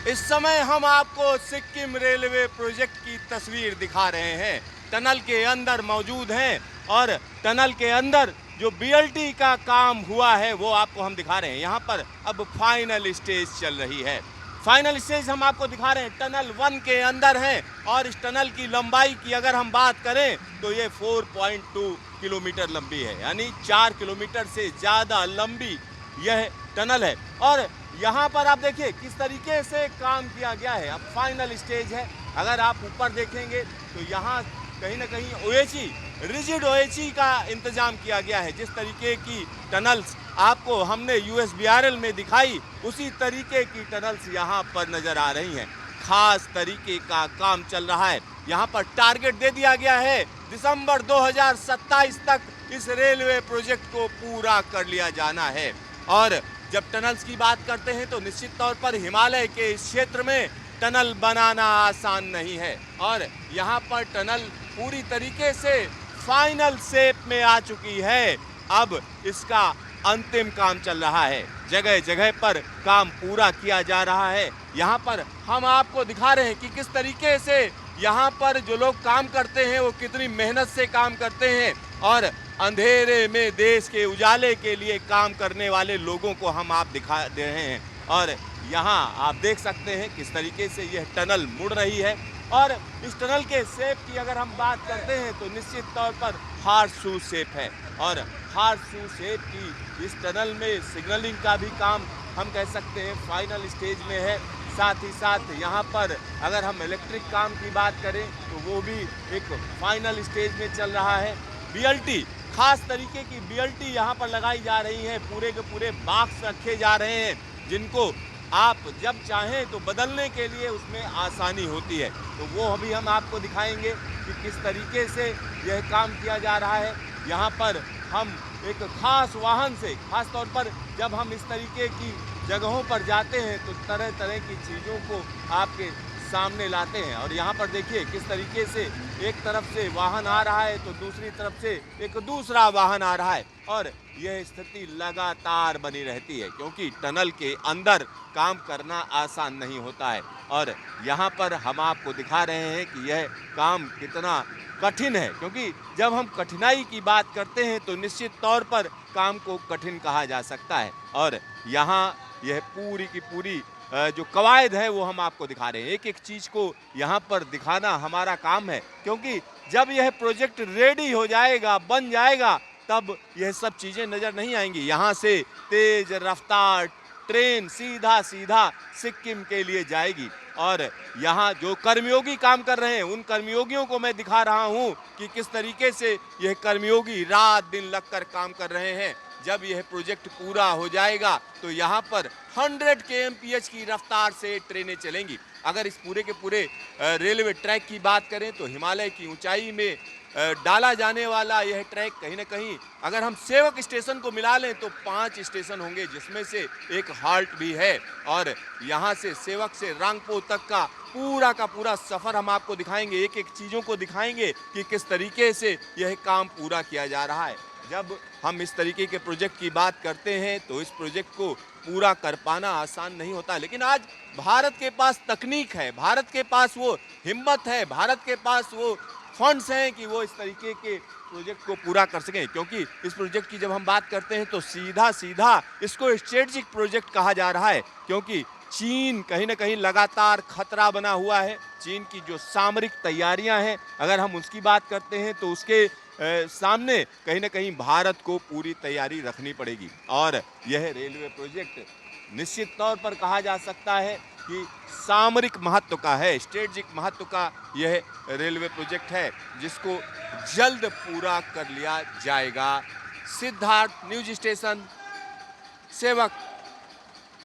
इस समय हम आपको सिक्किम रेलवे प्रोजेक्ट की तस्वीर दिखा रहे हैं। टनल के अंदर मौजूद हैं और टनल के अंदर जो बीएलटी का काम हुआ है वो आपको हम दिखा रहे हैं। यहाँ पर अब फाइनल स्टेज चल रही है। फाइनल स्टेज हम आपको दिखा रहे हैं, टनल 1 के अंदर है और इस टनल की लंबाई की अगर हम बात करें तो ये 4.2 किलोमीटर लंबी है, यानी 4 किलोमीटर से ज़्यादा लंबी यह टनल है। और यहाँ पर आप देखिए किस तरीके से काम किया गया है। अब फाइनल स्टेज है। अगर आप ऊपर देखेंगे तो यहाँ कहीं ना कहीं ओएची, रिजिड ओएची का इंतजाम किया गया है। जिस तरीके की टनल्स आपको हमने यूएसबीआरएल में दिखाई, उसी तरीके की टनल्स यहाँ पर नजर आ रही हैं। खास तरीके का काम चल रहा है। यहाँ पर टारगेट दे दिया गया है, दिसंबर 2027 तक इस रेलवे प्रोजेक्ट को पूरा कर लिया जाना है। और जब टनल्स की बात करते हैं तो निश्चित तौर पर हिमालय के इस क्षेत्र में टनल बनाना आसान नहीं है और यहाँ पर टनल पूरी तरीके से फाइनल शेप में आ चुकी है। अब इसका अंतिम काम चल रहा है। जगह जगह पर काम पूरा किया जा रहा है। यहाँ पर हम आपको दिखा रहे हैं कि किस तरीके से यहाँ पर जो लोग काम करते हैं वो कितनी मेहनत से काम करते हैं और अंधेरे में देश के उजाले के लिए काम करने वाले लोगों को हम आप दिखा दे रहे हैं। और यहाँ आप देख सकते हैं किस तरीके से यह टनल मुड़ रही है। और इस टनल के शेप की अगर हम बात करते हैं तो निश्चित तौर पर हार्स शू शेप है और हार्स शू शेप की इस टनल में सिग्नलिंग का भी काम हम कह सकते हैं फाइनल स्टेज में है। साथ ही साथ यहाँ पर अगर हम इलेक्ट्रिक काम की बात करें तो वो भी एक फाइनल स्टेज में चल रहा है। बीएलटी, खास तरीके की बीएलटी यहाँ पर लगाई जा रही है। पूरे के पूरे बॉक्स रखे जा रहे हैं जिनको आप जब चाहें तो बदलने के लिए उसमें आसानी होती है। तो वो अभी हम आपको दिखाएंगे कि किस तरीके से यह काम किया जा रहा है। यहाँ पर हम एक खास वाहन से, खास तौर पर जब हम इस तरीके की जगहों पर जाते हैं तो तरह तरह की चीज़ों को आपके सामने लाते हैं। और यहाँ पर देखिए किस तरीके से एक तरफ से वाहन आ रहा है तो दूसरी तरफ से एक दूसरा वाहन आ रहा है और यह स्थिति लगातार बनी रहती है क्योंकि टनल के अंदर काम करना आसान नहीं होता है। और यहाँ पर हम आपको दिखा रहे हैं कि यह काम कितना कठिन है, क्योंकि जब हम कठिनाई की बात करते हैं तो निश्चित तौर पर काम को कठिन कहा जा सकता है। और यहाँ यह पूरी की पूरी जो कवायद है वो हम आपको दिखा रहे हैं। एक एक चीज़ को यहाँ पर दिखाना हमारा काम है, क्योंकि जब यह प्रोजेक्ट रेडी हो जाएगा, बन जाएगा, तब यह सब चीज़ें नज़र नहीं आएंगी। यहाँ से तेज रफ्तार ट्रेन सीधा सीधा सिक्किम के लिए जाएगी और यहाँ जो कर्मयोगी काम कर रहे हैं उन कर्मयोगियों को मैं दिखा रहा हूँ कि किस तरीके से यह कर्मयोगी रात दिन लगकर काम कर रहे हैं। जब यह प्रोजेक्ट पूरा हो जाएगा तो यहाँ पर 100 kmph की रफ्तार से ट्रेनें चलेंगी। अगर इस पूरे के पूरे रेलवे ट्रैक की बात करें तो हिमालय की ऊंचाई में डाला जाने वाला यह ट्रैक कहीं ना कहीं अगर हम सेवक स्टेशन को मिला लें तो 5 स्टेशन होंगे, जिसमें से एक हाल्ट भी है। और यहाँ से सेवक से रांगपो तक का पूरा सफ़र हम आपको दिखाएंगे, एक एक चीज़ों को दिखाएंगे कि किस तरीके से यह काम पूरा किया जा रहा है। जब हम इस तरीके के प्रोजेक्ट की बात करते हैं तो इस प्रोजेक्ट को पूरा कर पाना आसान नहीं होता, लेकिन आज भारत के पास तकनीक है, भारत के पास वो हिम्मत है, भारत के पास वो फंड्स हैं कि वो इस तरीके के प्रोजेक्ट को पूरा कर सकें। क्योंकि इस प्रोजेक्ट की जब हम बात करते हैं तो सीधा सीधा इसको स्ट्रेटेजिक प्रोजेक्ट कहा जा रहा है, क्योंकि चीन कहीं ना कहीं लगातार खतरा बना हुआ है। चीन की जो सामरिक तैयारियां हैं अगर हम उसकी बात करते हैं तो उसके सामने कहीं ना कहीं भारत को पूरी तैयारी रखनी पड़ेगी। और यह रेलवे प्रोजेक्ट निश्चित तौर पर कहा जा सकता है कि सामरिक महत्व का है, स्ट्रेटेजिक महत्व का यह रेलवे प्रोजेक्ट है जिसको जल्द पूरा कर लिया जाएगा। सिद्धार्थ, न्यूज स्टेशन, सेवक।